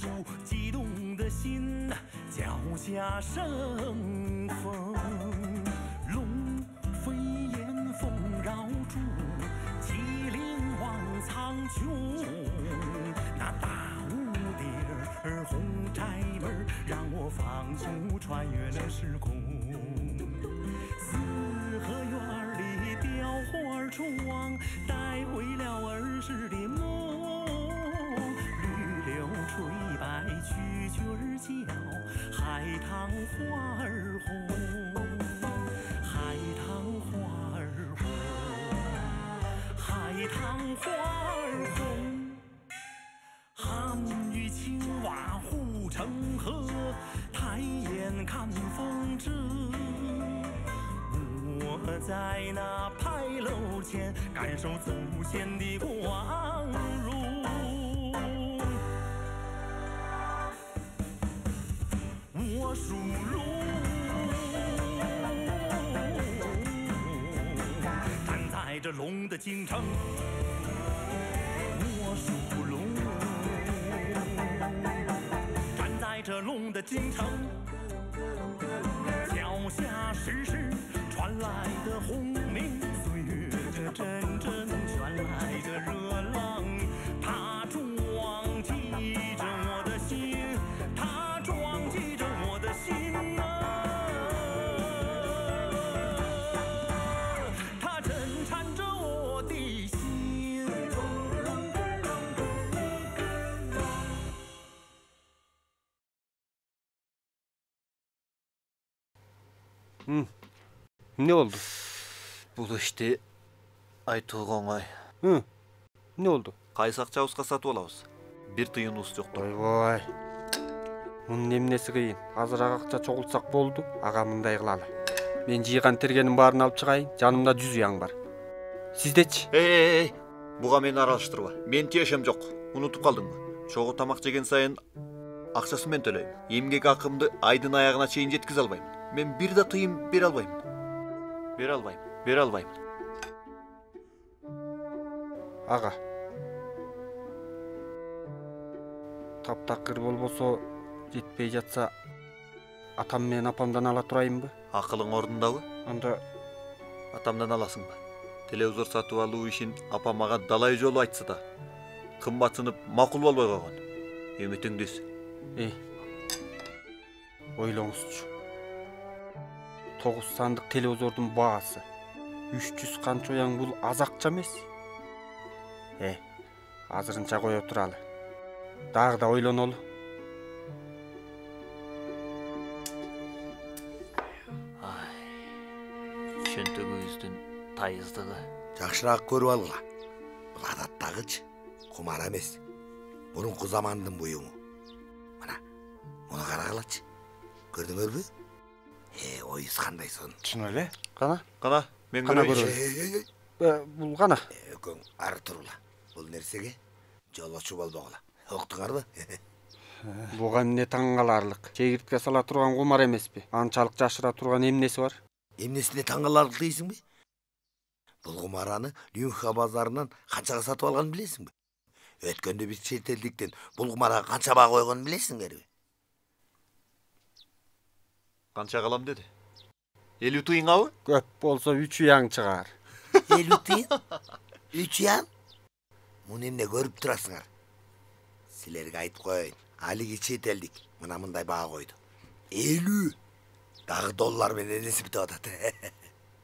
住激动的心，脚下生风。龙飞燕凤绕柱，麒麟望苍穹。那大屋顶儿红柴门，让我放纵穿越了时空。四合院里雕花窗，带回了儿时的梦。绿柳垂白蛐蛐儿叫，海棠花儿红，海棠花儿红，海棠花儿红。汉与青蛙护城河，抬眼看风辙。我在那牌楼前，感受祖先的光荣。我属龙，站在这龙的京城。我属龙，站在这龙的京城。脚下时时传来的轰鸣，岁月这阵阵传来的热浪，它撞击着我的心，它撞击着我的心啊，它震颤着我的心。Ne oldu? Бұл işte айтуға оңай. Ne oldu? Қайсақ жауызға сатып алабыз. Bir тыйыныбыз жоқ. Ой. Мұның немнесі қиын. Азырақ ақша чоғылсақ болды. Аға мындай қылалы. Мен жиған тергенім барын алып шығайын. Жанымда 100 яң бар. Сіздечі? Ей, бұға мені аралаштырба. Мен тиешем жоқ. Ұнытып қалдың ба? Шоғы тамақ жеген сайын ақшасын мен төлеймін. Емгек ақымды айдың аяғына шейін жеткізе албаймын. Мен бір де тыйым бере албаймын. Бере албаймын. Аға. Таптақыр болбосо, жетпей жатса, атам мен апамдан ала турайын ба? Ақылың орнындабы? Анда атамдан аласың ба? Телевизор сатып алуу ишин апам мага далай жолу айтса да, кымбатсынып макул болбой койгон. Үмүтүңдүз. Ойлоңузчу. 9 сандык телевизордун баасы 300 канча яң бул аз акча эмес. Азырынча кое туралы. Дагы да ойлонолу. Чөнтөгүбүздүн тайыздыгы. Жакшыраак көрүп алгыла. Бул адаттагычы, кумар эмес. Мурунку замандын буюму. Мына, муну карагылачы. Көрдүңөрбү? Ойыз кандай сон. Чын эле? Кана, мен көрөйүнчү. Бул кана. Экөөң ары турула. Бул нерсеге жолочу болбогула. Уктуңарбы? Буга эмне таң каларлык? Чегиртке сала турган кумар эмеспи? Анчалык жашыра турган эмнеси бар? Эмнесине таң каларлык дейсиңби? Бул кумараны Нюнха базарынан канчага сатып алганын билесиңби? Өткөндө биз чет элдиктен бул кумарга канча баа койгонун билесиңерби? Канча калам деди? 50 тыйыңабы? Көп болсо 3 яң чыгар. 50 тыйын? 3 яң? Муну эмне көрүп турасыңар? Силерге айтып коеюн. Алиги чет элдик мына мындай баа койду. 50. Дагы доллар менен эсептеп атат.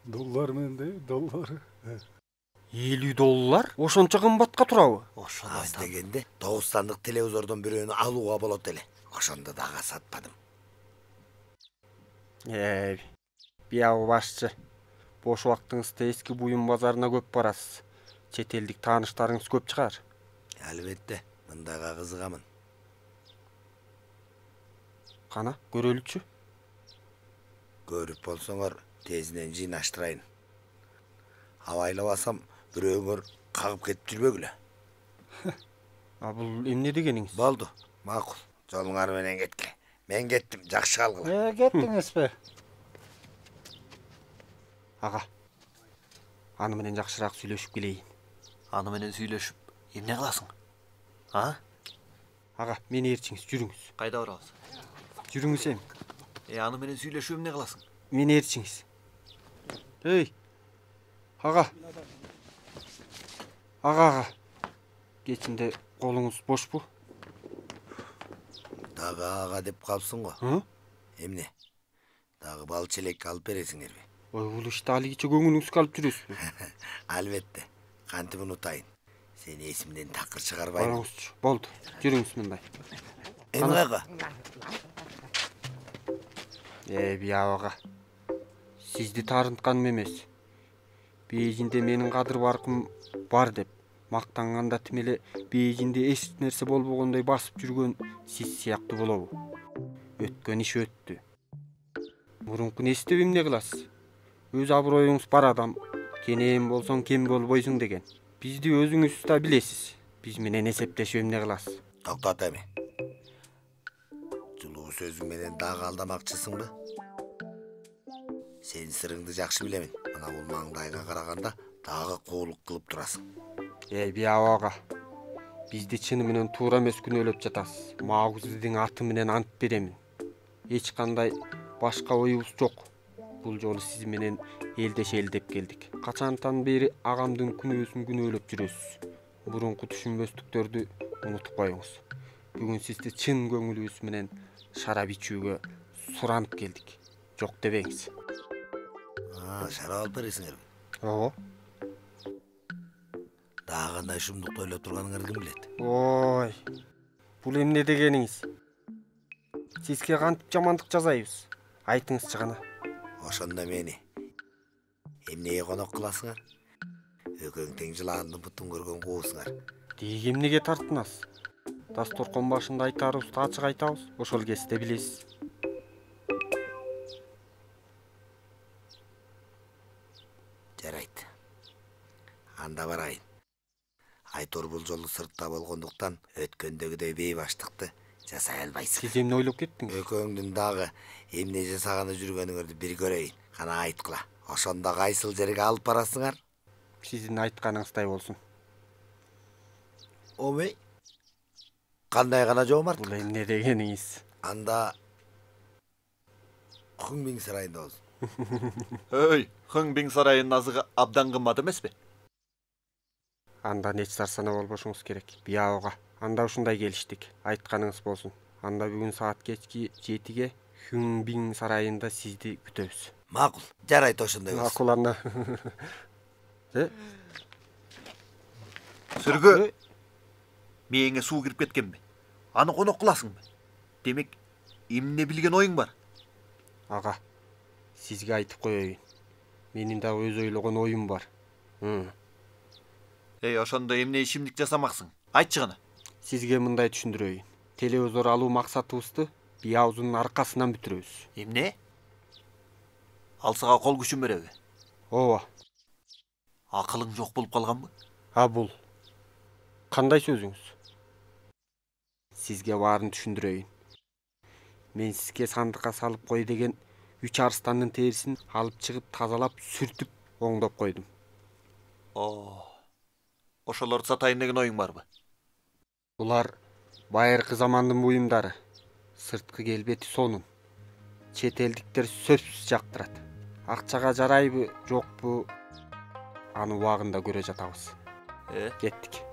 Доллар менен доллар. 50 доллар? Ошончо кымбатка турабы? Ошону Аз айтам. дегенде 9 сандык телевизордон бирөөнү алууга болот эле. Ошондо дагы сатпадым. Биягы башчы. Бош убактыңызда эски буюм базарына көп барасыз. Чет элдик тааныштарыңыз көп чыгар. Албетте, мындайга кызыгамын. Кана, көрөлүчү. Көрүп болсоңор тезинен жыйнаштырайын. Абайлабасам бирөөңөр кагып кетип жүрбөгүлө. Бул эмне дегениңиз? Болду, макул. Жолуңар менен кеткиле. Мен кеттим, жакшы калгыла. Кеттиңизби? Ага. Аны менен жакшыраак сүйлөшүп келейин. Аны менен сүйлөшүп, эмне кыласың? А? Ага, мени ээрчиңиз, жүрүңүз. Кайда барабыз? Жүрүңүз эми. Аны менен сүйлөшүп эмне кыласың? Мени ээрчиңиз. Эй. Ага. Ага. Кечинде колуңуз бошпу? Дагы ага деп калыпсың го. Эмне? Дагы бал челек алып бересиңерби? Ой, бул иште алигиче көңүлүңүзгө алып жүрөсүзбү? Албетте. Кантип унутайын. Сени эсимден такыр чыгарбайм. Барыңызчы. Болду. Жүрүңүз мындай. Эми кайга? Биябага. Сизди таарынтканым эмес. Бейжинде менин кадыр баркым бар деп мактанганда тим эле бейжинде эч нерсе болбогондой басып жүргөн сиз сыяктуу болобу? Өткөн иш өттү. Мурункуну эстеп эмне кыласыз? Өз аброюңуз бар адам, кенен болсоң кем болбойсуң деген. Бизди өзүңүз да билесиз. Биз менен эсептешип эмне кыласыз? Токтот эми. Жылуу сөзүң менен дагы алдамакчысыңбы? Сен сырыңды жакшы билемин. Мына бул маңдайга караганда дагы куулук кылып турасың. Биябага. Бизди чыны менен туура эмес күнөөлөп жатасыз. Маагузидин аты менен ант беремин. Эч кандай башка оюбуз жок. Бул жолу сиз менен элдешели деп келдик. Качантан бери агамдын күнөөсүн күнөөлөп жүрөсүз. Мурунку түшүнбөстүктөрдү унутуп коюңуз. Бүгүн сизди чын көңүлүбүз менен шарап ичүүгө суранып келдик. Жок дебеңиз. Шарап алып бересиңерби? Ого. Дагы кандай шумдукту ойлоп турганыңарды ким билет? Ой. Бул эмне дегениңиз? Сизге кантип жамандык жасайбыз? Айтыңызчы гана. Ошондо мени эмнеге конок кыласыңар? Экөөң тең жылаандын бутун көргөн куусуңар. Деги эмнеге тартынасыз? Дасторкон башында айтарыбызды ачык айтабыз. Ошол кезде билесиз. Жарайт. Анда барайын. Айтор бул жолу сыртта болгондуктан өткөндөгүдөй бейбаштыкты жасай албайсың. Сиз эмне ойлоп кеттиңиз? Экөөңдүн дагы эмне жасаганы жүргөнүңөрдү бир көрөйүн. Кана айткыла. Ошондо кайсыл жерге алып барасыңар? Сиздин айтканыңыздай болсун. Омей. Кандай гана жоомарт? Бул эмне дегениңиз? Анда Хунбин сарайында болсун. Эй, Хунбин сарайынын азыгы абдан кымбат эмеспи? Анда эч сарсана болбошуңуз керек. Биябага. Анда ушундай келиштик. Айтканыңыз болсун. Анда бүгүн саат кечки 7-ге Хунбин сарайында сизди күтөбүз. Макул. Жарайт ошондой болсун. Макул анда. Сүргө. Мээңе суу кирип кеткенби? Аны конок кыласыңбы? Демек, эмне билген оюң бар? Ага. Сизге айтып коеюн. Менин да өз ойлогон оюм бар. Ошондо эмне ишимдик жасамаксың? Айтчы гана. Сизге мындай түшүндүрөйүн. Телевизор алуу максатыбызды биябыздын аркасынан бүтүрөбүз. Эмне? Алсага кол күчүн береби? Ооба. Акылың жок болуп калганбы? Бул кандай сөзүңүз? Сизге баарын түшүндүрөйүн. Мен сизге сандыкка салып кой деген 3 арстандын терисин алып чыгып тазалап, сүртүп, оңдоп койдум. Ошолорду сатайын деген оюң барбы? Булар байыркы замандын буюмдары. Сырткы келбети сонун. Чет элдиктер сөзсүз жактырат. Акчага жарайбы, жокпу? Аны убагында көрө жатабыз. Кеттик.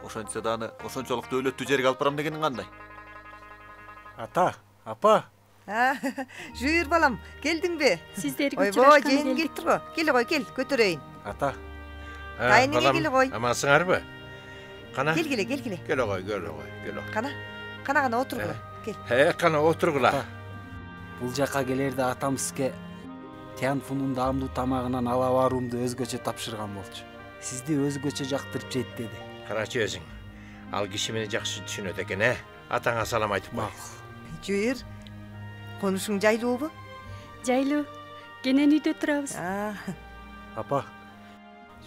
Ошентсе да аны ошончолук дөөлөттүү жерге алып барам дегениң кандай? Ата, апа. Жүйүр балам, келдиңби? Сиздерге Ойбой, жеңиң келиптир го. Кел кой, кел, көтөрөйүн. Ата. Тайниңе келе кой. Амансыңарбы? Кана? Кел. Кел кой. Кана отургула. Кел. Кана отургула. Бул жака келерде атам сизге Тянфунун даамдуу тамагынан ала баруумду өзгөчө тапшырган болчу. Сизди өзгөчө жактырып жейт деди. Карачы өзүң. Ал киши мени жакшы түшүнөт экен, Атаңа салам айтып кой. Жүйүр, конушуң жайлуубу? Жайлуу. Кенен үйдө турабыз. Апа,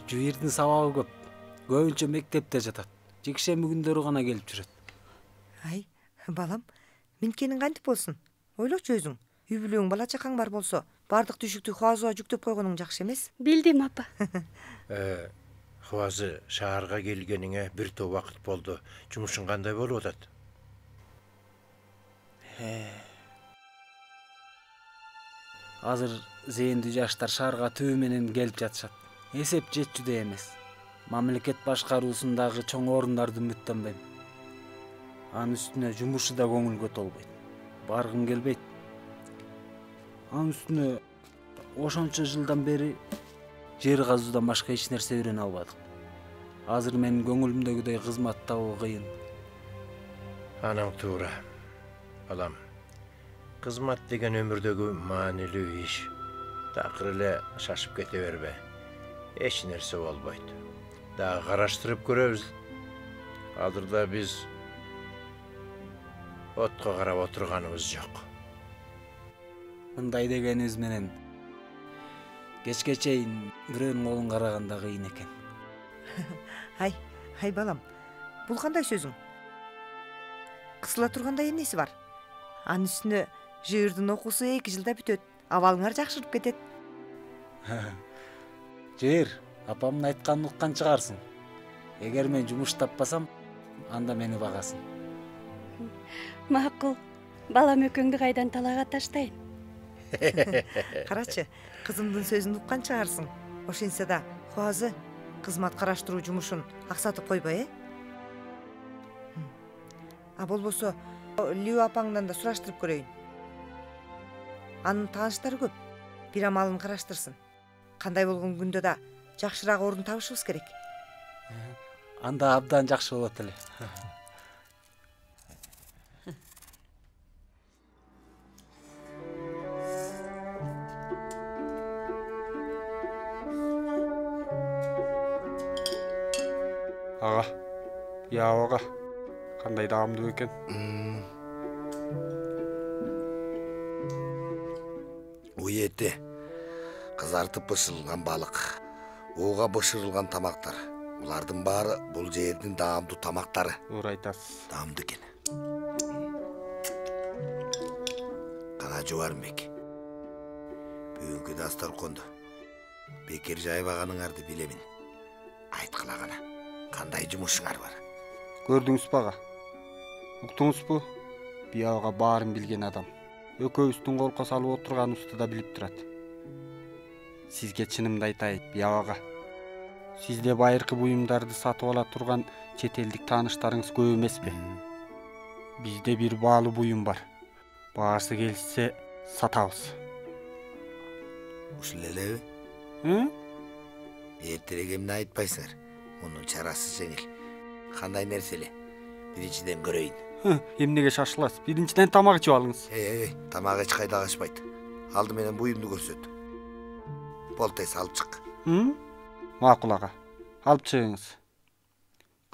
Жүйүрдүн сабагы көп. Көбүнчө мектепте жатат. Жекшемби күндөрү гана келип жүрөт. Ай, балам, менкенин кантип болсун? Ойлочу өзүң. Үй бүлөң, бала чакаң бар болсо, бардык түшүктү Хуазуга жүктөп койгонуң жакшы эмес? Билдим, апа. Хуазы шаарга келгениңе бир топ вакыт болду. Жумушуң кандай болуп атат? Азыр зээндүү жаштар шаарга түбү менен келип жатышат. Эсеп жетчүдө эмес. Мамлекет башкаруусундагы чоң орундарды үмүттөнбөйм. Анын үстүнө жумушу да көңүлгө толбойт. Баргым келбейт. Анын үстүнө ошончо жылдан бери жер казуудан башка эч нерсе үйрөнө албадык. Азыр менин көңүлүмдөгүдөй кызмат табуу кыйын. Анаң туура. Балам, кызмат деген өмүрдөгү маанилүү иш. Такыр эле шашып кете бербе. Эч нерсе болбойт. Дагы караштырып көрөбүз. Азырда биз отко карап отурганыбыз жок. Мындай дегенибиз менен кечке чейин бирөөнүн колун караганда кыйын экен. Ай балам, бул кандай сөзүң? Кысыла тургандай эмнеси бар? Анын үстүнө жыырдын окуусу 2 жылда бүтөт. Абалыңар жакшырып кетет. Жер, апамдын айтканын уккан чыгарсың. Эгер мен жумуш таппасам, анда мени багасың. Макул. Балам экөөңдү кайдан талаага таштайын? Карачы, кызымдын сөзүн уккан чыгарсың. Ошентсе да, Хуазы кызмат караштыруу жумушун аксатып койбой, А болбосо, Лиу апаңдан да сураштырып көрөйүн. Анын тааныштары көп. Бир амалын караштырсын. Кандай болгон күндө да жакшыраак орун табышыбыз керек. Анда абдан жакшы болот эле. Ага. Ага. Кандай даамдуу экен. Уети, кызартып бышырылган балык, ууга бышырылган тамактар. Булардын баары бул жердин даамдуу тамактары. Туура айтасыз. Даамдуу экен. Кана жубармек. Бүгүнкү дасторконду бекер жайбаганыңарды билемин. Айткыла кана, кандай жумушуңар бар? Көрдүңүзбү ага? Уктуңузбу? Биябага баарын билген адам. Экөөбүздүн колко салып отурганыбызды да билип турат. Сизге чынымды айтайын, биябага. Сизде байыркы буюмдарды сатып ала турган чет элдик тааныштарыңыз көп эмеспи? Бизде бир баалуу буюм бар. Баасы келсе, сатабыз. Ушул элеби? Эртерээк эмне айтпайсыңар? Мунун чарасы жеңил. Кандай нерселе? Биринчиден көрөйүн. Эмнеге шашыласыз? Биринчиден тамак ичип алыңыз. Тамак эч кайда качпайт. Алды менен буюмду көрсөт. Болтойс алып чык. Макул ага. Алып чыгыңыз.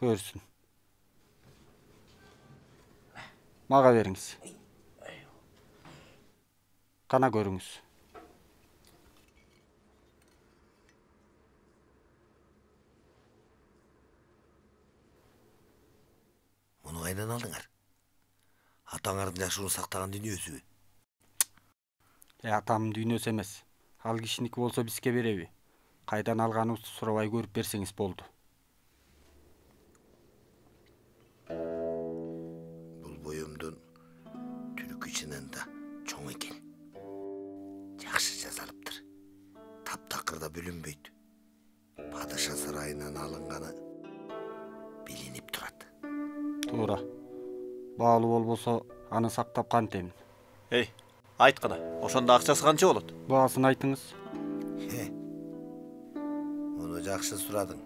Көрсүн. Мага бериңиз. Кана көрүңүз. Муну кайдан алдыңар? Атаңардын жашоону сактаган дүйнөсүбү? Атамдын дүйнөсү эмес. Ал кишиники болсо бизге береби? Кайдан алганыбызды сурабай көрүп берсеңиз болду. Бул буюмдун түркү чынында чоң экен. Жакшы жасалыптыр. Таптакырда бүлүнбөйт. Падыша сарайынан алынганы билинип турат. Туура. Баалуу болбосо аны сактап кантемин? Айткыла, ошондо акчасы канча болот? Баасын айтыңыз. Муну жакшы сурадың.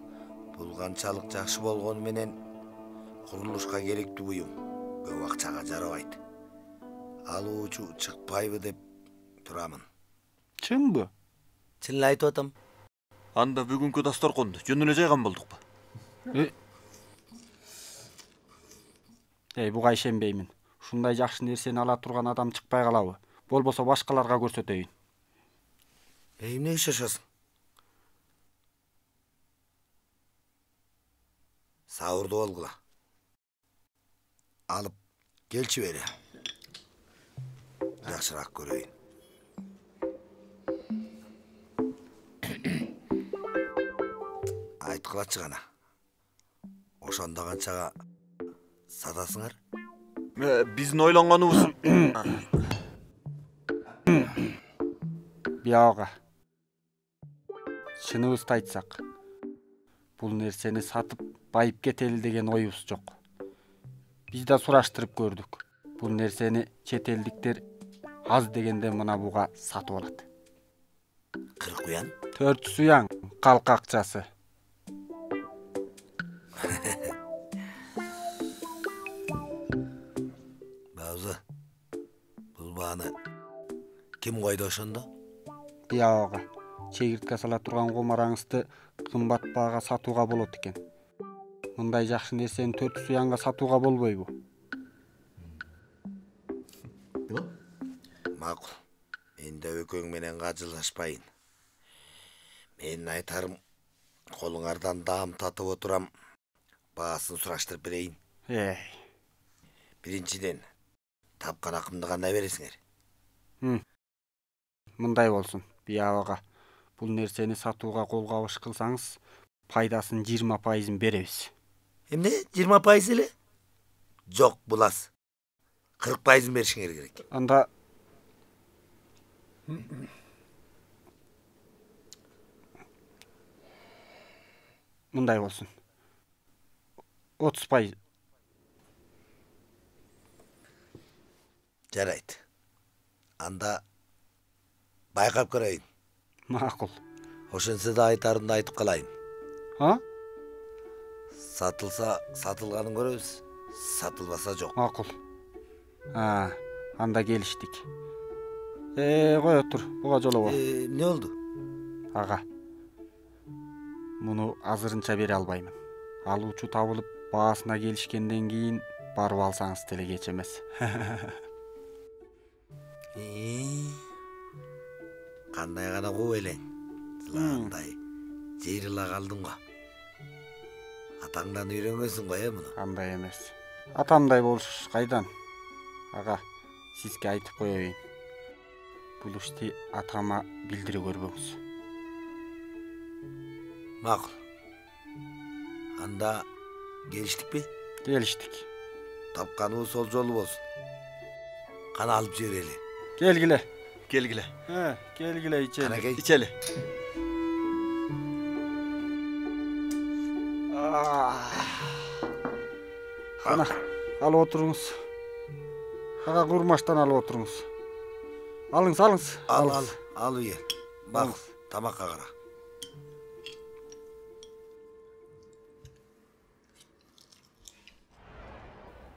Бул канчалык жакшы болгону менен курулушка керектүү буюм. Көп акчага жарабайт. Алуучу чыкпайбы деп турамын. Чынбы? Чынын айтып атам. Анда бүгүнкү дасторконду жөн эле жайган болдукпу? Буга ишенбеймин. Ушундай жакшы нерсени ала турган адам чыкпай калабы? Болбосо башкаларга көрсөтөйүн. Эмнеге шашасың? Саурду болгула. Алып келчи бери. Жакшыраак көрөйүн. кылачы гана. Ошондо канчага сатасыңар? Биздин ойлонгонубуз Бияга. Чыныбызды айтсак, бул нерсени сатып байып кетели деген оюбуз жок. Биз да сураштырып көрдүк. Бул нерсени чет элдиктер аз дегенде мына буга сатып алат. 40 уян? 400 уяң калк акчасы. Бауза, бул бааны ким койду ошондо? Бияга. Чегиртке сала турган комараңызды кымбат баага сатууга болот экен. Мындай жакшы нерсени 400 уянга сатууга болбойбу? Макул. Мен да өкөң менен кажылашпайын. Менин айтарым, колуңардан даам татып отурам, баасын сураштырып берейин. Биринчиден, тапкан акымды кандай бересиңер? Мындай болсун, Бияга. Бул нерсени сатууга кол кабыш кылсаңыз, пайдасын 20% беребиз. Эмне? 20% эле? Жок, бул аз. 40% беришиңер керек. Анда мындай болсун. 30%. Жарайт. Анда байкап көрөйүн. Макул. Ошентсе да айтарымды айтып калайын. А? Сатылса сатылганын көрөбүз, сатылбаса жок. Макул. Анда келиштик. Кой отур, буга жолобо. Эмне болду? Ага. Муну азырынча бере албаймын. Алуучу табылып, баасына келишкенден кийин барып алсаңыз деле кеч эмес. Кандай гана куу элең. Сыландай жыйрыла калдың го. Атаңдан үйрөнгөнсүң го, муну? Кандай эмес. Атамдай болуш кайдан? Ага, сизге айтып коеюн. Бул ишти атама билдире көрбөңүз. Макул. Анда келиштикпи? Келиштик. Тапканыбыз сол жолу болсун. Кана алып жиберели. Келгиле. келгиле. Келгиле ичели. Канакей. Ичели. Кана, алып отуруңуз. Ага, курмаштан алып отуруңуз. Алыңыз. Ал үйе. Бак, тамакка кара.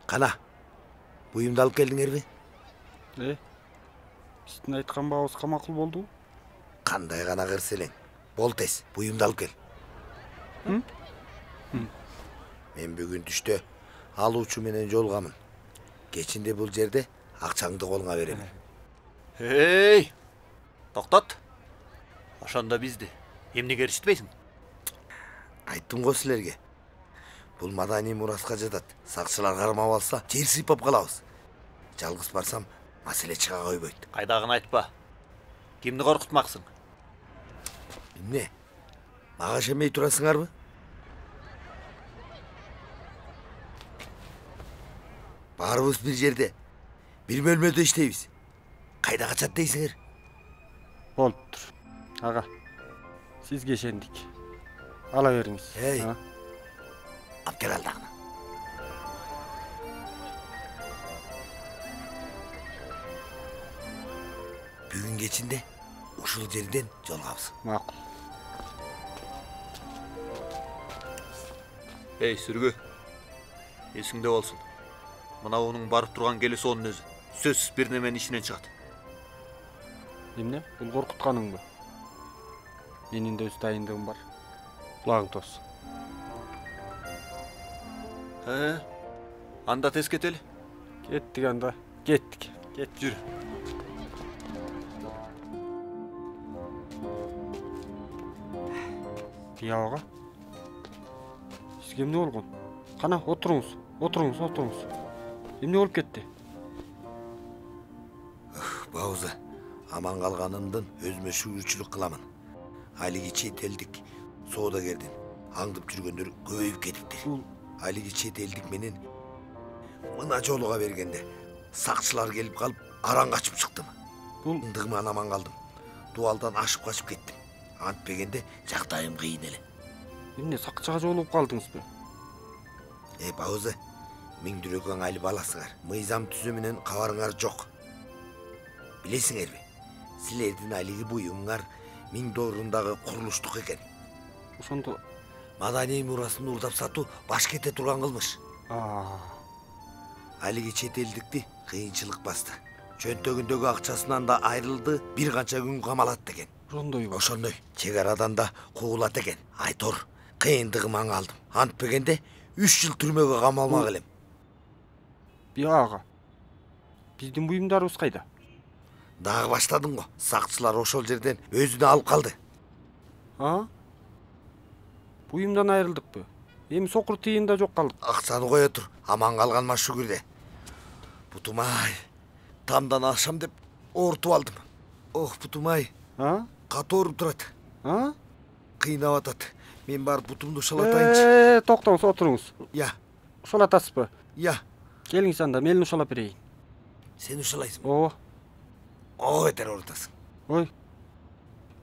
Кана, буюмду алып келдиңерби? Биздин айткан баабызга макул болду. Кандай гана кырселең. Бол тез, буюмду алып кел. Мен бүгүн түштө алуучу менен жолугамын. Кечинде бул жерде акчаңды колуңа берем. Токтот. Ошондо бизди эмнеге эришитпейсиң? Айттым го силерге. Бул маданий мураска жатат. Сакчылар кармап алса, жер сыйпап калабыз. Жалгыз барсам, маселе чыга койбойт. Кайдагын айтпа. Кимди коркутмаксың? Эмне? Мага ишенбей турасыңарбы? Баарыбыз бир жерде, бир бөлмөдө иштейбиз. Кайда качат дейсиңер? Болуптур. Ага, сизге ишендик. Ала бериңиз. Алып кел алдагына. Бүгүн кечинде ушул жерден жолугабыз. Макул. Сүргү. Эсиңде болсун. Мынауунун барып турган келесоонун өзү сөзсүз бир неменин ишинен чыгат. Эмне? Бул коркутканыңбы? Менин да өз дайындыгым бар. Кулагың тос. Анда тез кетели. Кеттик анда. Кеттик. Жүр. Бияга. Сизге эмне болгон? Кана, отуруңуз. Эмне болуп кетти? Бауза, аман калганымдын өзүмө шүгүрчүлүк кыламын. Алиги чет элдик соодагердин аңдып жүргөндөр көбөйүп кетиптир. Алиги чет элдик менен мына жолуга бергенде сакчылар келип калып араң качып чыктым. Бул Ындыгыман аман калдым. Дуалдан ашып качып кеттим. Антпегенде жагдайым кыйын эле. эмне сакчыга жолугуп калдыңызбы? Бауызы, Миңдүрөгөң али баласыңар. Мыйзам түзүү менен кабарыңар жок. Билесиңерби? Силердин алиги буюңар $1000 курулуштук экен. Ошондо Маданий мурасын урдап сатуу баш кете турган кылмыш. Алиги чет элдикти кыйынчылык басты. Чөнтөгүндөгү акчасынан да айрылды, бир канча күн камалат деген. Ошондойбу? Ошондой. Чек арадан да куулат экен. Айтор, кыйындыгыман калдым. Антпегенде 3 жыл түрмөгө камалмак элем. Бияга. Биздин буюмдарыбыз кайда? Дагы баштадың го. Сакчылар ошол жерден өзүнө алып калды. Буюмдан айрылдыкпы? Эми сокур тыйын да жок калдык. Акчаны кое тур. Аман калганма шүгүрдө. Бутумай. Тамдан ашам деп ортуп алдым. Ох, бутумай. Катуу ооруп турат. Кыйнап атат. Мен барып бутумду ушалатайынчы. Токтоңуз, отуруңуз. Я. Ушалатасызбы? Я. Келиңиз анда, мен ушалап берейин. Сен ушалайсың? Ооба. Бетер оорутасың. Ой.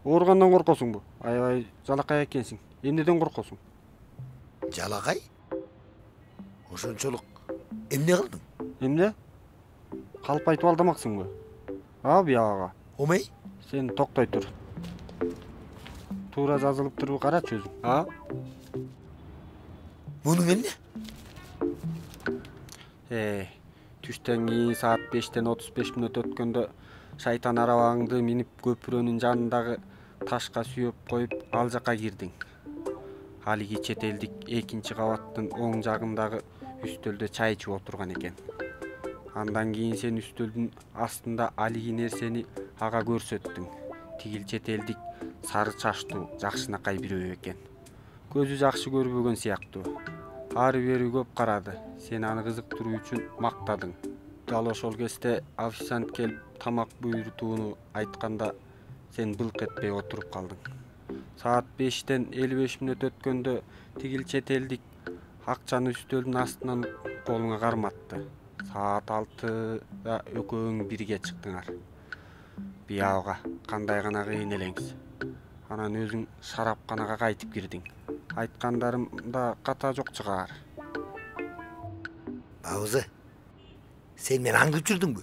Ооругандан коркосуңбу? Аябай жалакай экенсиң. Эмнеден коркосуң? Жалакай? Ошончолук эмне кылдың? Эмне? Калп айтып алдамаксыңбы? Бияга. Омей? Сен токтой тур. Туура жазылып турбу, карачы өзүң. Мунун эмне? Түштөн кийин саат 5-тен 35 мүнөт өткөндө шайтан арабаңды минип көпүрөнүн жанындагы ташка сүйөп коюп ал жака кирдиң. Алиги чет элдик 2-чи кабаттын оң жагындагы үстөлдө чай ичип отурган экен. Андан кийин сен үстөлдүн астында алиги нерсени ага көрсөттүң. Тигил чет элдик сары чачтуу, жакшынакай бирөө экен. Көзү жакшы көрбөгөн сыяктуу. Ары-бери көп карады. Сен аны кызыктыруу үчүн мактадың. Дал ошол кезде официант келип тамак буйрутууну айтканда сен былк этпей отуруп калдың. Саат 5-тен 55 мүнөт өткөндө тигил чет элдик акчаны үстөлдүн астынан колуңа карматты. Саат 6-да экөөң бирге чыктыңар. Бияга кандай гана кыйын элеңиз. Анан өзүң шарапканага кайтып кирдиң. Айткандарымда ката жок чыгар. Бауызы, сен мени аңдып жүрдүңбү?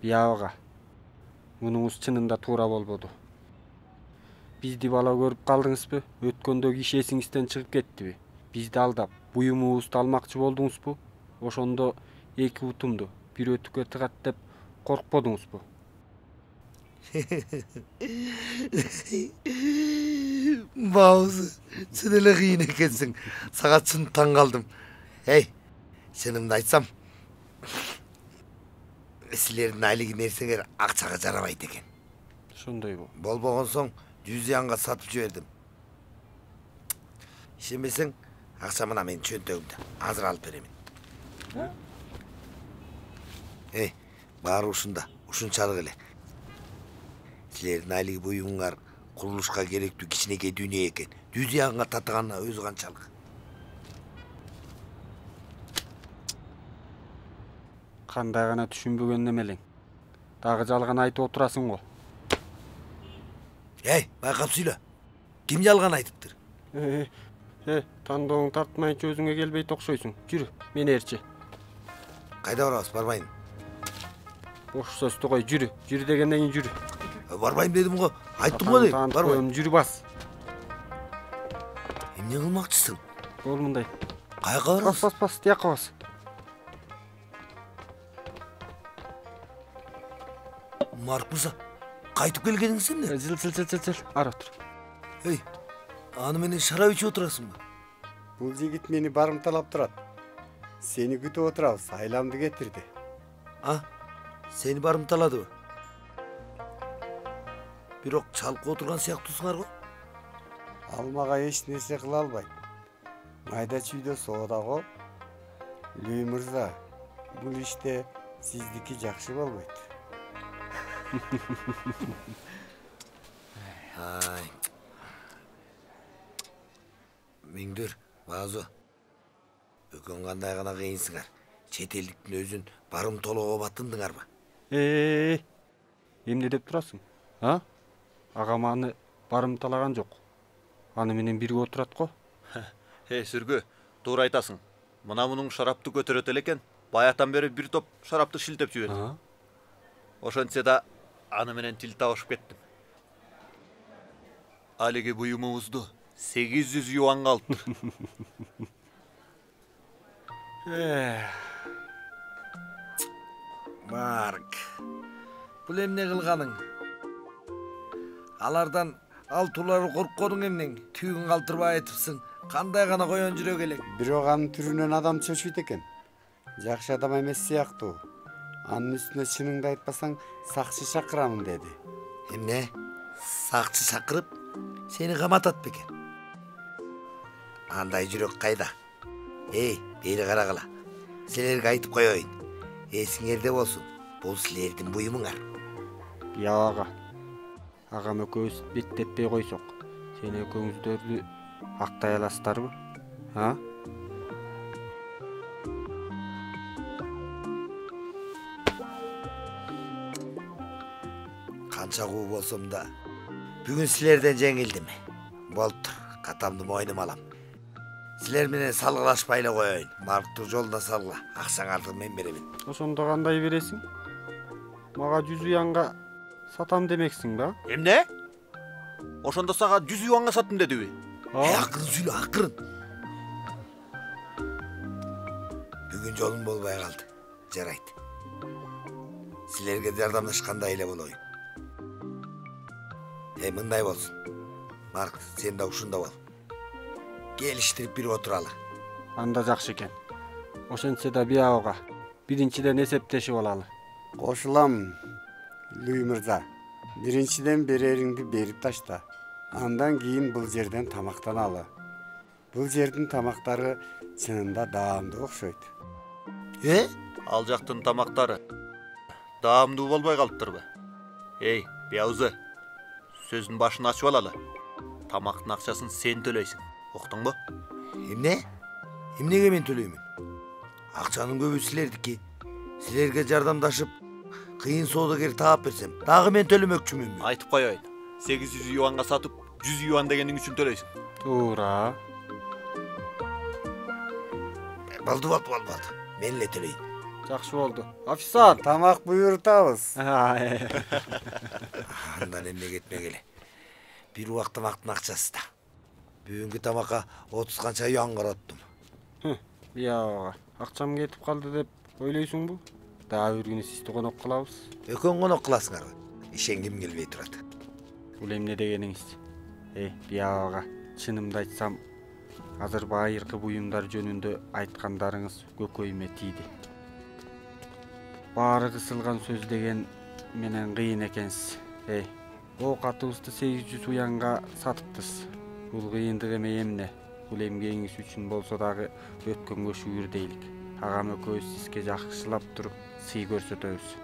Бияга, мунуңуз чынында туура болбоду. Бизди бала көрүп калдыңызбы? Өткөндө киши эсиңизден чыгып кеттиби? Бизди алдап, буюмубузду алмакчы болдуңузбу? Ошондо 2 бутумду бир өтүккө тыгат деп коркподуңузбу? Бауызы, сен эле кыйын экенсиң. Сага чын таң калдым. Чынымды айтсам, силердин алиги нерсеңер акчага жарабайт экен. Ошондойбу? Болбогон соң 100 янга сатып жибердим. Ишенбесең, акча мына менин чөнтөгүмдө. Азыр алып беремин. Баары ушунда, ушунчалык эле. Силердин алиги буюңар курулушка керектүү кичинекей дүйнө экен. 100 янга татыганына өзү канчалык. Кандай гана түшүнбөгөн немелең. Дагы жалган айтып отурасың го. Байкап сүйлө. Ким жалган айтыптыр? Тандооң тартмайынча өзүңө келбейт окшойсуң. Жүрү, мени ээрчи. Кайда барабыз, барбайын? Бош сөздү кой, жүрү. Жүрү дегенден кийин жүрү. Барбайым дедим го. Айттым го дейм, барбайым. Жүрү бас. Эмне кылмакчысың? Бол мындай. Каяка барабыз? Бас, тияка бас. Марк мырза, кайтып келгениңиз эмне? Жыл. Ары отур. Аны менен шарап ичип отурасыңбы? Бул жигит мени барымталап турат. Сени күтүп отурабыз, айламды кетирди. Сени барымталадыбы? Бирок чалкып отурган сыяктуусуңар го. Ал мага эч нерсе кыла албайт. Майда чүйдө соода го. Лүй мырза, бул иште сиздики жакшы болбойт. Миңдүр, Базу. Өкөн кандай гана кыйынсыңар. Чет элдиктин өзүн барымтоолоого батындыңарбы? Эмне деп турасың? Агам аны барымталаган жок. Аны менен бирге отурат го. Сүргү, туура айтасың. Мына мунун шарапты көтөрөт элекен. Баятан бери бир топ шарапты шилтеп жиберди. Ошентсе да аны менен тил табышып кеттим. Алиги буюмубузду 800 юанга алыптыр. Марк, бул эмне кылганың? Алардан алтуулары коркконуң эмнең? Түйүн калтырбай айтыпсың. Кандай гана коён жүрөк элек. Бирок анын түрүнөн адам чөчүйт экен. Жакшы адам эмес сыяктуу. Анын үстүнө чыныңды айтпасаң, сакчы чакырамын деди. Эмне? Сакчы чакырып, сени каматат бекен. Андай жүрөк кайда? Бери карагыла. Силерге айтып коеюн. Эсиңерде болсун. Бул силердин буюмуңар. Ага. Агам экөөбүз беттетпей койсок, сен экөөңүздөрдү актай аласыздарбы? Канча куу болсом да, бүгүн силерден жеңилдим. Болуптур, катамды мойнума алам. Силер менен салгылашпай эле коеюн. Марктын жолуна салгыла. Акчаңарды мен беремин. Ошондо кандай бересиң? Мага 100 юанга сатам демексиң ба? Эмне? Ошондо сага 100 юанга саттым дедиби? Акырын сүйлө, акырын. Бүгүн жолум болбой калды. Жарайт. Силерге жардамдашкандай эле болоюн. Мындай болсун. Марк, сен да ушунда бол. Келиштирип бир отуралы. Анда жакшы экен. Ошентсе да биябага биринчиден эсептешип алалы. Кошулам, Луи мырза. Биринчиден берериңди берип ташта. Андан кийин бул жерден тамактаналы. Бул жердин тамактары чынында даамдуу окшойт. Ал жактын тамактары даамдуу болбой калыптырбы? Биябызы, сөздүн башын ачып алалы. Тамактын акчасын сен төлөйсүң. Уктуңбу? Эмне? Эмнеге мен төлөймүн? Акчанын көбү силердики. Силерге жардамдашып, кыйын соодагер таап берсем, дагы мен төлөмөкчүмүн. Айтып коеюн. 800 юанга сатып, 100 юан дегениң үчүн төлөйсүң. Туура. Болду. Мен эле төлөйүн. Жакшы болду. Официант, Тамак буйрутабыз. Андан эмне кетмегеле. Бир убак тамактын акчасы да. Бүгүнкү тамакка 30 канча юан караттым. Биябага акчам кетип калды деп ойлойсуңбу? Дагы бир күнү сизди конок кылабыз. Экөөң конок кыласыңарбы? Ишенгим келбей турат. Бул эмне дегениңиз? Биябага чынымды айтсам, азыр байыркы буюмдар жөнүндө айткандарыңыз көкөйүмө тийди. Баары кысылган сөз деген менен кыйын экенсиз. Оокатыбызды 800 уянга сатыптыз. Бул кыйындык эмне? Бул эмгегиңиз үчүн болсо дагы өткөнгө шүгүр дейлик. Агам экөөбүз сизге жакшылап туруп сый көрсөтөбүз.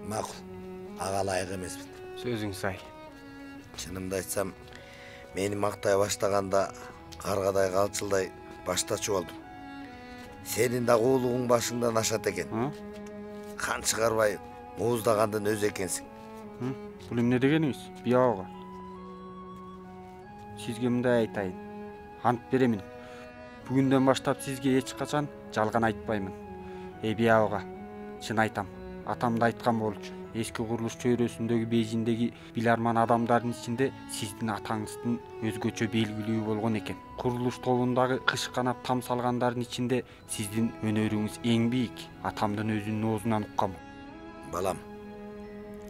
Макул. Ага ылайык эмесмин. Сөзүң сай. Чынымды айтсам, мени мактай баштаганда каргадай калчылдай баштачу болдум. Сенин да куулугуң башыңдан ашат экен. Кан чыгарбай мууздагандын өзү экенсиң. Бул эмне дегениңиз? Биябага. Сизге мындай айтайын. Ант беремин. Бүгүндөн баштап сизге эч качан жалган айтпаймын. Биябага, чын айтам. Атамды айткан болчу. Эски курулуш чөйрөсүндөгү Бейжиңдеги биларман адамдардын ичинде сиздин атаңыздын өзгөчө белгилүү болгон экен. Курулуш тобундагы кыш канап там салгандардын ичинде сиздин өнөрүңүз эң бийик. Атамдын өзүнүн оозунан уккам. Балам,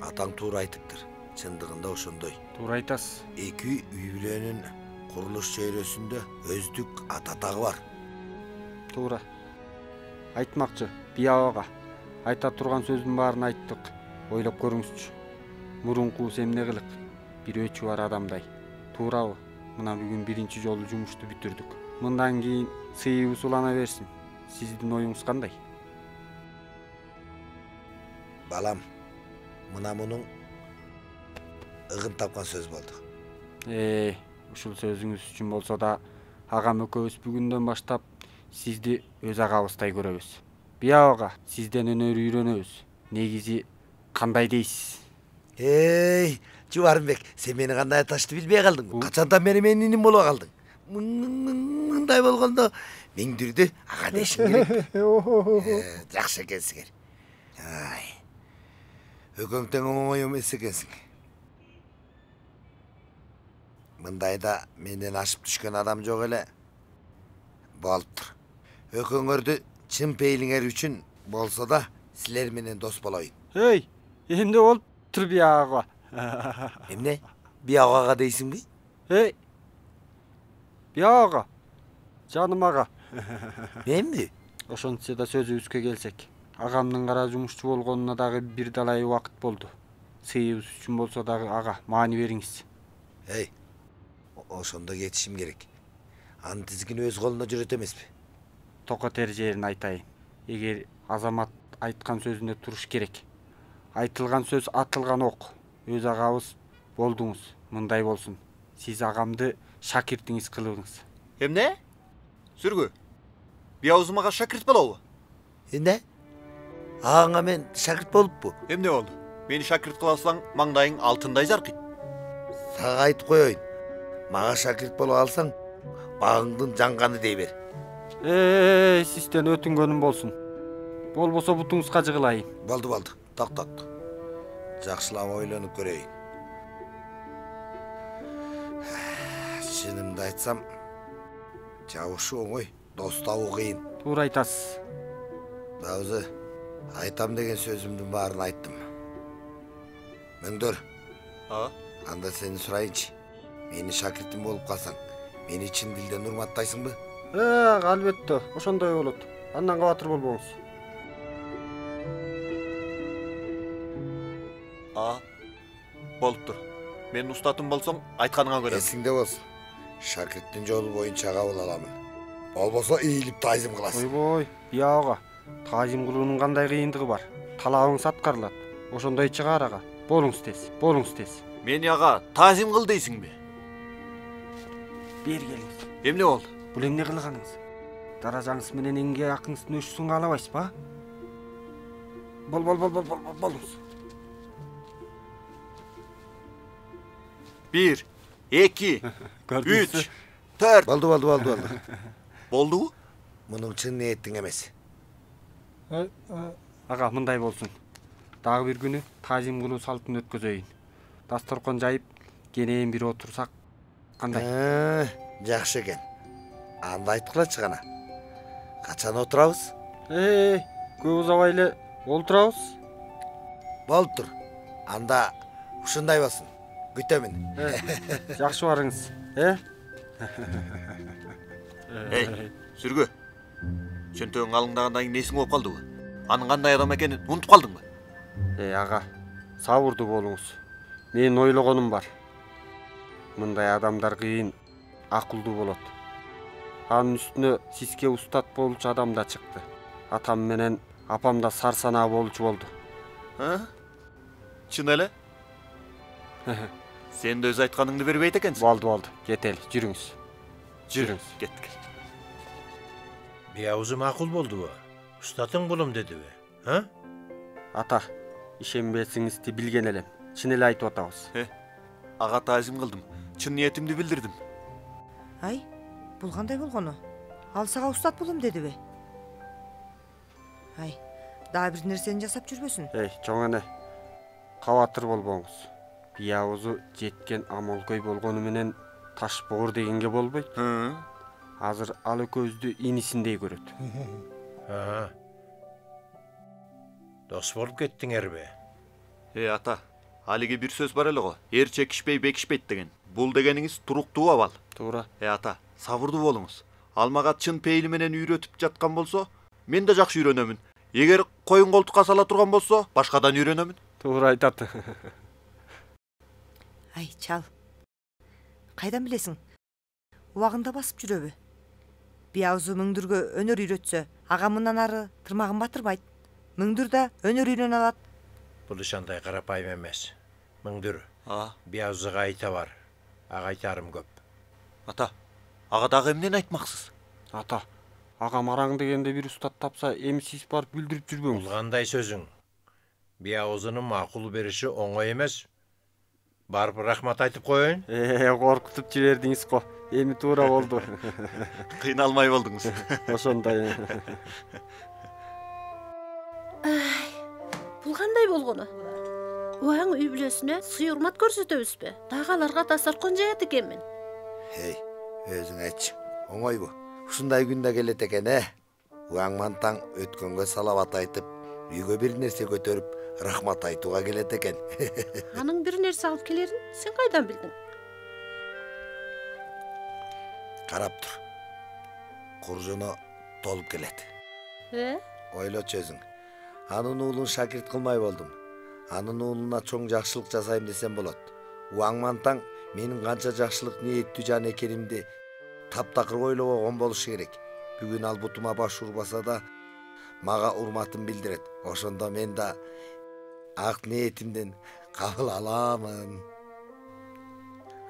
атаң туура айтыптыр. Чындыгында ошондой. Туура айтасыз. Эки үй бүлөнүн курулуш чөйрөсүндө өздүк ат атагы бар. Туура. Айтмакчы, биябага. Айта турган сөздүн баарын айттык. Ойлоп көрүңүзчү. Мурункубуз эмне кылык? Бир өчү бар адамдай. Туурабы? Мына бүгүн биринчи жолу жумушту бүтүрдүк. Мындан кийин сыйыбыз улана берсин. Сиздин оюңуз кандай? Балам, мына мунун ыгын тапкан сөз болду. ушул сөзүңүз үчүн болсо да агам экөөбүз бүгүндөн баштап сизди өз агабыздай көрөбүз. Бия ага, сизден өнөр үйрөнөбүз. Негизи кандай дейсиз? Эй, Жубарымбек, сен мени кандай аташты билбей калдың? Качандан бери менин иним болуп калдың? Мындай болгондо Миңдүрдү ага дешим керек. Жакшы экенсиңер. Ай. Өкөң тең оңой эмес экенсиң. Мындайда менден ашып түшкөн адам жок эле. Болуптур. Өкөңөрдү чын пейлиңер үчүн болсо да силер менен дос болоюн. Эй, эмне болуптур Бия ага? Эмне? Бия ага дейсиңби? Эй, Бия ага, жаным ага. Менби? Ошентсе да сөзүбүзгө келсек, агамдын кара жумушчу болгонуна дагы бир далай убакыт болду. Сыйыбыз үчүн болсо дагы ага маани бериңиз. Эй, ошондо кетишим керек. Анын тизгини өз колунда жүрөт эмеспи? Токотер жерин айтайын. Эгер Азамат айткан сөзүндө туруш керек. Айтылган сөз атылган ок. Өз агабыз болдуңуз. Мындай болсун. Сиз агамды шакиртиңиз кылыңыз. Эмне? Сүргү. Биябыз мага шакирт болобу? Эмне? Аңа мен шакирт болуппу? Эмне болду? Мени шакирт кыласаң, маңдайың алтындай жаркыйт. Сага айтып коеюн. Мага шакирт болуп алсаң, багыңдын жанганы дей бер. Сизден өтүнгөнүм болсун. Болбосо бутуңузга жыгылайын. Болду. Токтот. Жакшылап ойлонуп көрөйүн. Чынымды айтсам, жабышы оңой, дос табуу кыйын. Туура айтасыз. Дагы айтам деген сөзүмдүн баарын айттым. Мөңдөр. Анда сени сурайынчы. Мени шакиртим болуп калсаң, мени чын дилден урматтайсыңбы? Албетте, ошондой болот. Андан кабатыр болбоңуз. Болуптур. Мен устатым болсоң, айтканыңа көрөм. Эсиңде болсун. Шакирттин жолу боюнча кабыл аламын. Болбосо ийилип таазим кыласың. Ойбой, Бия ага, таазим кылуунун кандай кыйындыгы бар? Талабыңыз аткарылат. Ошондой чыгар ага. Болуңуз тез. Мени ага таазим кыл дейсиңби? Бери келиңиз. Эмне болду? Бул эмне кылганыңыз? Даражаңыз менен эмгек акыңыздын өшүүсүн каалабайсызбы? Болуңуз. 1, 2, 3, 4. Болду. Болдубу? Мунун чын ниеттиң эмес. Ага, мындай болсун. Дагы бир күнү таазим кылуу салтын өткөзөйүн. Дасторкон жайып, кенен бир отурсак кандай? Жакшы экен. Анда айткылачы гана. Качан отурабыз? Көп узабай эле олтурабыз. Болуптур. Анда ушундай болсун. Күтөмүн. Жакшы барыңыз, Эй, Сүргү. Чөнтөгүң алыңдагандан кийин несиң болуп калдыбы? Анын кандай адам экенин унутуп калдыңбы? Ага, сабырдуу болуңуз. Менин ойлогонум бар. Мындай адамдар кыйын акылдуу болот. Анын үстүнө сизге устат болчу адам да чыкты. Атам менен апам да сарсанаа болчу болду. Чын эле? Сен де өз айтканыңды бербейт экенсиң. Болду. Кетели, жүрүңүз. Кеттик. Биябызым акыл болдубу? Устатың булум дедиби? Ата, ишенбесиңизди билген элем. Чын эле айтып атабыз. Ага таазим кылдым. Чын ниетимди билдирдим. Ай, бул кандай болгону? Ал сага устат болом дедиби? Ай, дагы бир нерсени жасап жүрбөсүн. Чоң эне. Кабатыр болбоңуз. Биябызы жеткен амолкой болгону менен таш боор дегенге болбойт. Азыр ал экөөбүздү инисиндей көрөт. Дос болуп кеттиңерби? Ата, алиги бир сөз бар эле го. Эр чекишпей бекишпейт деген. Бул дегениңиз туруктуу абал. Туура. Ата, сабырдуу болуңуз. Ал мага чын пейили менен үйрөтүп жаткан болсо, мен да жакшы үйрөнөмүн. Эгер коюн колтукка сала турган болсо, башкадан үйрөнөмүн. Туура айтат. Ай, чал. Кайдан билесиң? Убагында басып жүрөбү? Биябызы Мөңдүргө өнөр үйрөтсө, ага мындан ары тырмагын батырбайт. Мөңдүр да өнөр үйрөнө алат. Бул иш андай карапайым эмес. Мөңдүр, биябызга айта бар. Ага айтарым көп. Ата, ага дагы эмнени айтмаксыз? Ата, агам араң дегенде бир устат тапса, эми сиз барып билдирип жүрбөңүз. Бул кандай сөзүң? Би аузунун макул бериши оңой эмес. Барып рахмат айтып коеюн. Коркутуп жибердиңиз го. Эми туура болду. Кыйналмай болдуңуз. Ошондой. Бул кандай болгону? Убаң үй бүлөсүнө сый урмат көрсөтөбүзбү? Дагы аларга дасторкон жаят экенмин. Эй, өзүң айтчы. Оңойбу. Ушундай күндө келет экен, Убаң мантаң өткөнгө салават айтып, үйгө бир нерсе көтөрүп, рахмат айтууга келет экен. Анын бир нерсе алып келерин сен кайдан билдиң? Карап тур. Куржуну толуп келет. Ойлочу өзүң. Анын уулун шакирт кылмай болдум. Анын уулуна чоң жакшылык жасайм десем болот. Убаң мантаң менин канча жакшылык ниеттүү жан экенимди таптакыр ойлобогон болушу керек. Бүгүн ал бутума баш урбаса да, мага урматын билдирет. Ошондо мен да ак ниетимден кабыл аламын.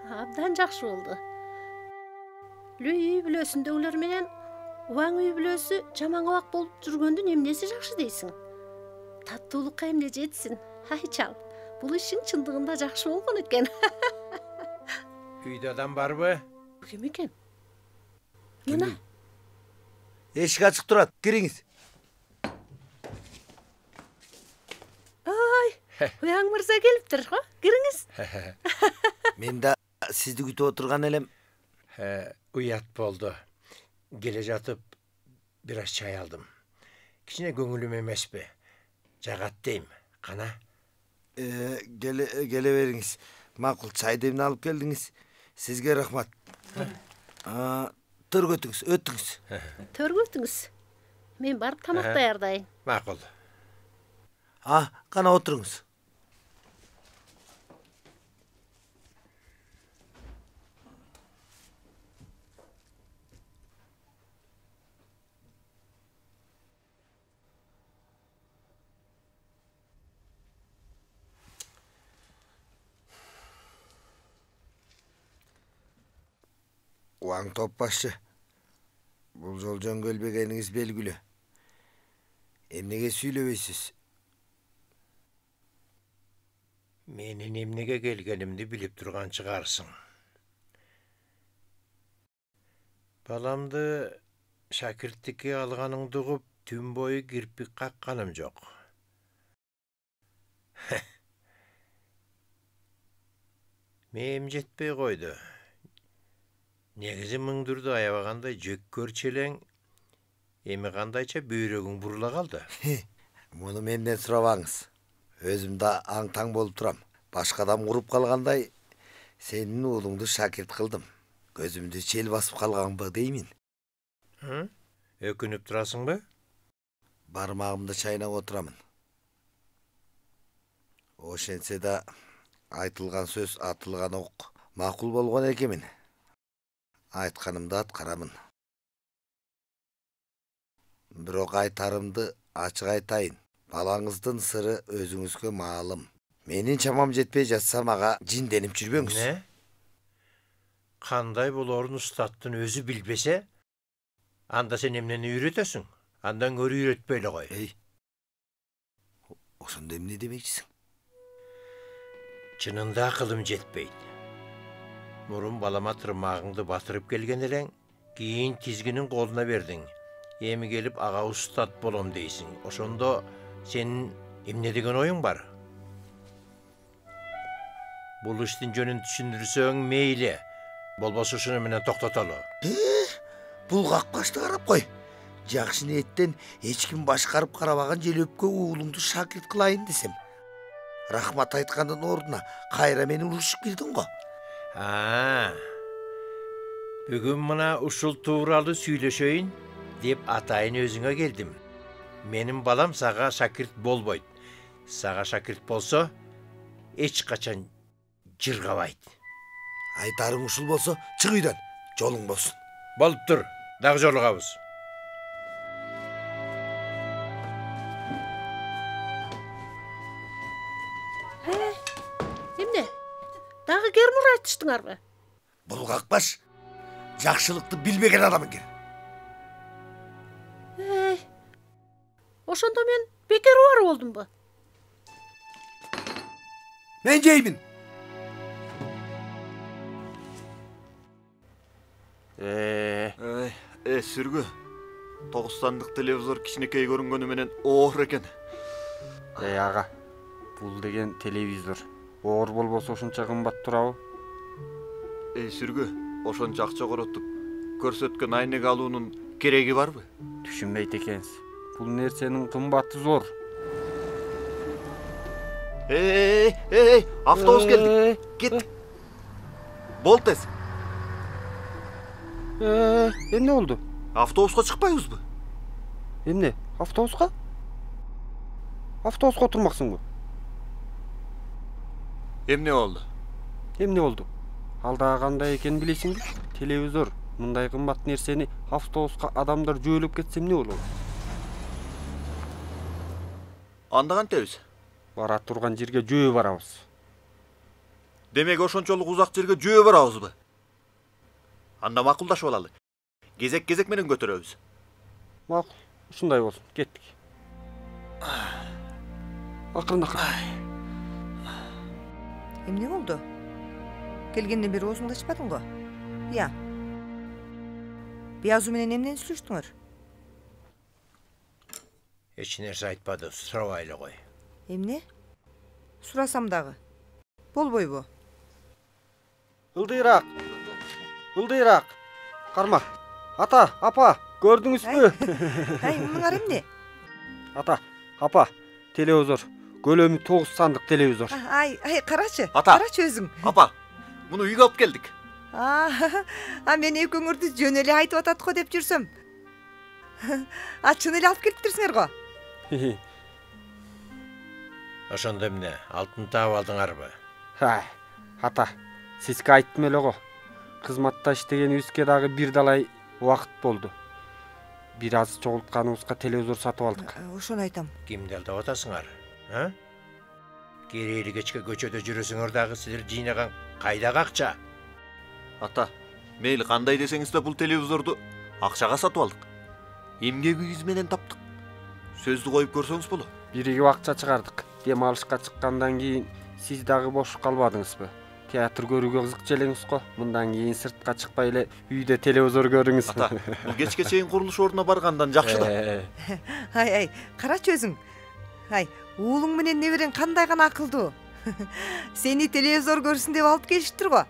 Абдан жакшы болду. Үй бүлөсүндөгүлөр менен Убаң үй бүлөсү жаман кабак болуп жүргөндүн эмнеси жакшы дейсиң? Таттуулукка эмне жетсин? Ай чал, бул ишин чындыгында жакшы болгон экен. Үйдө адам барбы? Ким экен? Мына. Эшик ачык турат, кириңиз. Ой, Убаң мырза келиптир го, кириңиз. Мен да сизди күтүп отурган элем. Уят болду. Келе жатып бир аз чай алдым. Кичине көңүлүм эмеспи. Жагат дейм. Кана? Келе бериңиз. Макул чай демин алып келдиңиз. Сизге рахмат. Төргөтүңүз, өтүңүз. Төргөтүңүз. Мен барып тамак даярдайын. Макул. Кана отуруңуз. Убаң топбашчы. Бул жол жөнгөлбегениңиз белгилүү. Эмнеге сүйлөбөйсүз? Менин эмнеге келгенимди билип турган чыгарсың. Баламды шакирттикке алганыңды угуп, түн бою кирпик какканым жок. Мээм жетпей койду. Негизи мыңдырды аябагандай жөк көрчелең, эми кандайча бүйрөгүң бурула калды. Муну менден сурабаңыз. Өзүм да аң-таң болуп турам. Башка адам уруп калгандай, сенин уулуңду шакирт кылдым. Көзүмдү чел басып калганбы деймин. Өкүнүп турасыңбы? Бармагымды чайнап отурамын. Ошентсе да айтылган сөз, атылган ок макул болгон экенмин. Айтканымды аткарамын. Бирок айтарымды ачык айтайын. Балаңыздын сыры өзүңүзгө маалым. Менин чамам жетпей жатса мага жинденип жүрбөңүз. Не? Кандай болорун устаттын өзү билбесе, анда сен эмнени үйрөтөсүң? Андан көрү үйрөтпөй эле кой. Ошондо эмне демекчисиң? Чынында акылым жетпейт. Мурун балама тырмагыңды батырып келген элең, кийин тизгинин колуна бердиң. Эми келип ага устат болом дейсиң. Ошондо сенин эмне деген оюң бар? Бул иштин жөнүн түшүндүрсөң мейли. Болбосо ушуну менен токтотолу. Бул какпашты карап кой. Жакшы ниеттен эч ким башкарып карабаган желөпкө уулуңду шакирт кылайын десем. Рахмат айткандын ордуна кайра мени урушуп кирдиң го. Бүгүн мына ушул тууралуу сүйлөшөйүн деп атайын өзүңө келдим. Менин балам сага шакирт болбойт. Сага шакирт болсо, эч качан жыргабайт. Айтарың ушул болсо, чык үйдөн, жолуң болсун. Болуп тур, дагы жолугабыз. Эмне? Дагы кермур айтыштыңарбы? Бул какпаш жакшылыкты билбеген адам экен. Ошондо мен бекер убар болдумбу? Мен жеймин. Сүргү. 90-дык телевизор кичинекей көрүнгөнү менен оор экен. Ага, бул деген телевизор. Оор болбосо ушунча кымбат турабы? Сүргү, ошончо акча коротуп көрсөткөн айнек алуунун кереги барбы? Түшүнбөйт экенсиз. Бул нерсенин кымбаты зор. Автобус келди. Кет. Бол тез. Эмне болду? Автобуска чыкпайбызбы? Эмне? Автобуска? Автобуска отурмаксыңбы? Эмне болду? Эмне болду? Алдагы кандай экенин билесиңби? Телевизор. Мындай кымбат нерсени автобуска адамдар жөөлөп кетсе эмне болот? Анда кантебиз? Бара турган жерге жөө барабыз. Демек ошончолук узак жерге жөө барабызбы? Анда макулдашып алалы. Кезек менен көтөрөбүз. Макул, ушундай болсун. Кеттик. Акырын. Эмне болду? Келгенден бери оозуңду ачпадың го? Я. Биязу менен эмнени сүйлөштүңөр? Эч нерсе айтпады, сурабайлы кой. Эмне? Сурасам дагы. Болбойбу? Ылдыйраак. Карма. Ата, апа, көрдүңүзбү? Мунуңар эмне? Ата, апа, телевизор. Көлөмү 9 сандык телевизор. Карачы. Ата. Карачы өзүң. Апа, муну үйгө алып келдик. Мен экөөңөрдү жөн эле айтып атат го деп жүрсөм. Чын эле алып келиптирсиңер го. Ошондо эмне, алтын таап алдыңарбы? Ата, сизге айттым эле го. Кызматта иштегенибизге дагы бир далай убакыт болду. Бир аз чогултканыбызга телевизор сатып алдык. Ошону айтам. Кимди алдап атасыңар? Керейли кечке көчөдө жүрөсүңөр дагы силер жыйнаган кайдагы акча? Ата, мейли кандай десеңиз да бул телевизорду акчага сатып алдык. Эмгегибиз менен таптык. Сөздү коюп көрсөңүз болот. Биригип акча чыгардык. Дем алышка чыккандан кийин сиз дагы бош калбадыңызбы? Театр көрүүгө кызыкчу элеңиз го. Мындан кийин сыртка чыкпай эле үйдө телевизор көрүңүз. Ата, бул кечке чейин курулуш ордуна баргандан жакшы да. Карачы өзүң. Уулуң менен неберең кандай гана акылдуу. Сени телевизор көрсүн деп алып келишиптир го.